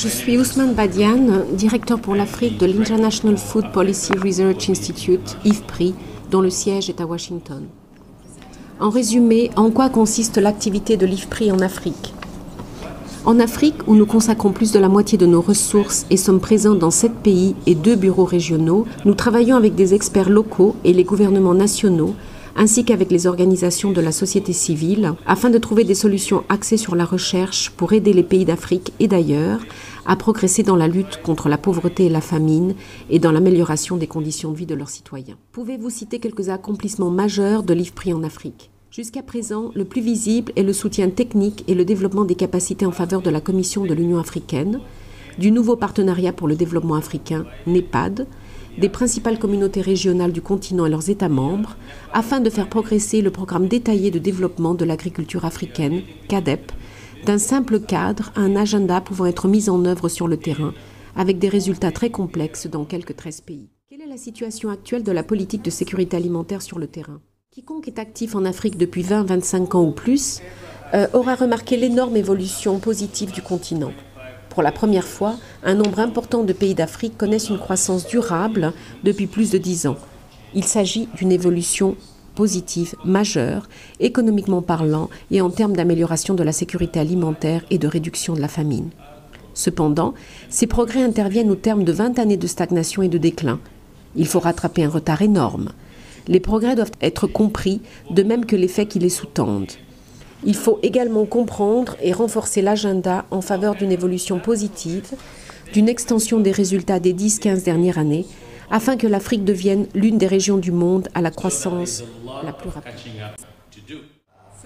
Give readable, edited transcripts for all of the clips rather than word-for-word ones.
Je suis Ousmane Badiane, directeur pour l'Afrique de l'International Food Policy Research Institute, IFPRI, dont le siège est à Washington. En résumé, en quoi consiste l'activité de l'IFPRI en Afrique ? En Afrique, où nous consacrons plus de la moitié de nos ressources et sommes présents dans 7 pays et 2 bureaux régionaux, nous travaillons avec des experts locaux et les gouvernements nationaux, ainsi qu'avec les organisations de la société civile, afin de trouver des solutions axées sur la recherche pour aider les pays d'Afrique et d'ailleurs à progresser dans la lutte contre la pauvreté et la famine et dans l'amélioration des conditions de vie de leurs citoyens. Pouvez-vous citer quelques accomplissements majeurs de l'IFPRI en Afrique ? Jusqu'à présent, le plus visible est le soutien technique et le développement des capacités en faveur de la Commission de l'Union africaine, du nouveau partenariat pour le développement africain, NEPAD, des principales communautés régionales du continent et leurs États membres, afin de faire progresser le programme détaillé de développement de l'agriculture africaine, CADEP, d'un simple cadre à un agenda pouvant être mis en œuvre sur le terrain, avec des résultats très complexes dans quelques 13 pays. Quelle est la situation actuelle de la politique de sécurité alimentaire sur le terrain ? Quiconque est actif en Afrique depuis 20-25 ans ou plus aura remarqué l'énorme évolution positive du continent. Pour la première fois, un nombre important de pays d'Afrique connaissent une croissance durable depuis plus de 10 ans. Il s'agit d'une évolution positive majeure, économiquement parlant et en termes d'amélioration de la sécurité alimentaire et de réduction de la famine. Cependant, ces progrès interviennent au terme de 20 années de stagnation et de déclin. Il faut rattraper un retard énorme. Les progrès doivent être compris, de même que les faits qui les sous-tendent. Il faut également comprendre et renforcer l'agenda en faveur d'une évolution positive, d'une extension des résultats des 10-15 dernières années, afin que l'Afrique devienne l'une des régions du monde à la croissance la plus rapide.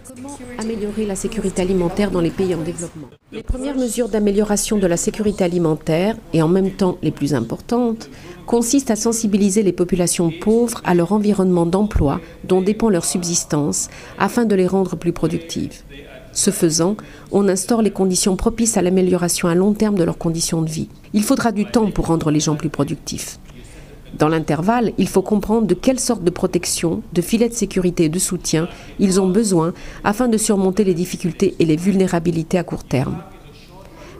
Comment améliorer la sécurité alimentaire dans les pays en développement ? Les premières mesures d'amélioration de la sécurité alimentaire, et en même temps les plus importantes, consistent à sensibiliser les populations pauvres à leur environnement d'emploi dont dépend leur subsistance, afin de les rendre plus productives. Ce faisant, on instaure les conditions propices à l'amélioration à long terme de leurs conditions de vie. Il faudra du temps pour rendre les gens plus productifs. Dans l'intervalle, il faut comprendre de quelle sorte de protection, de filets de sécurité et de soutien ils ont besoin afin de surmonter les difficultés et les vulnérabilités à court terme.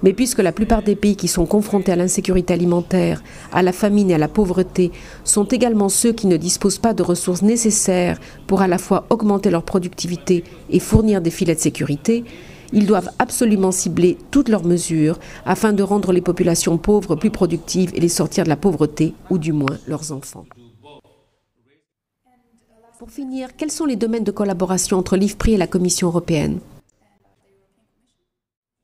Mais puisque la plupart des pays qui sont confrontés à l'insécurité alimentaire, à la famine et à la pauvreté sont également ceux qui ne disposent pas de ressources nécessaires pour à la fois augmenter leur productivité et fournir des filets de sécurité, ils doivent absolument cibler toutes leurs mesures afin de rendre les populations pauvres plus productives et les sortir de la pauvreté, ou du moins leurs enfants. Pour finir, quels sont les domaines de collaboration entre l'IFPRI et la Commission européenne ?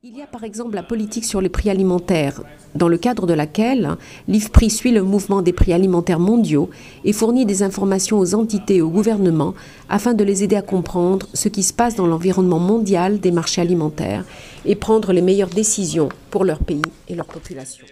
Il y a par exemple la politique sur les prix alimentaires, dans le cadre de laquelle l'IFPRI suit le mouvement des prix alimentaires mondiaux et fournit des informations aux entités et aux gouvernements afin de les aider à comprendre ce qui se passe dans l'environnement mondial des marchés alimentaires et prendre les meilleures décisions pour leur pays et leur population.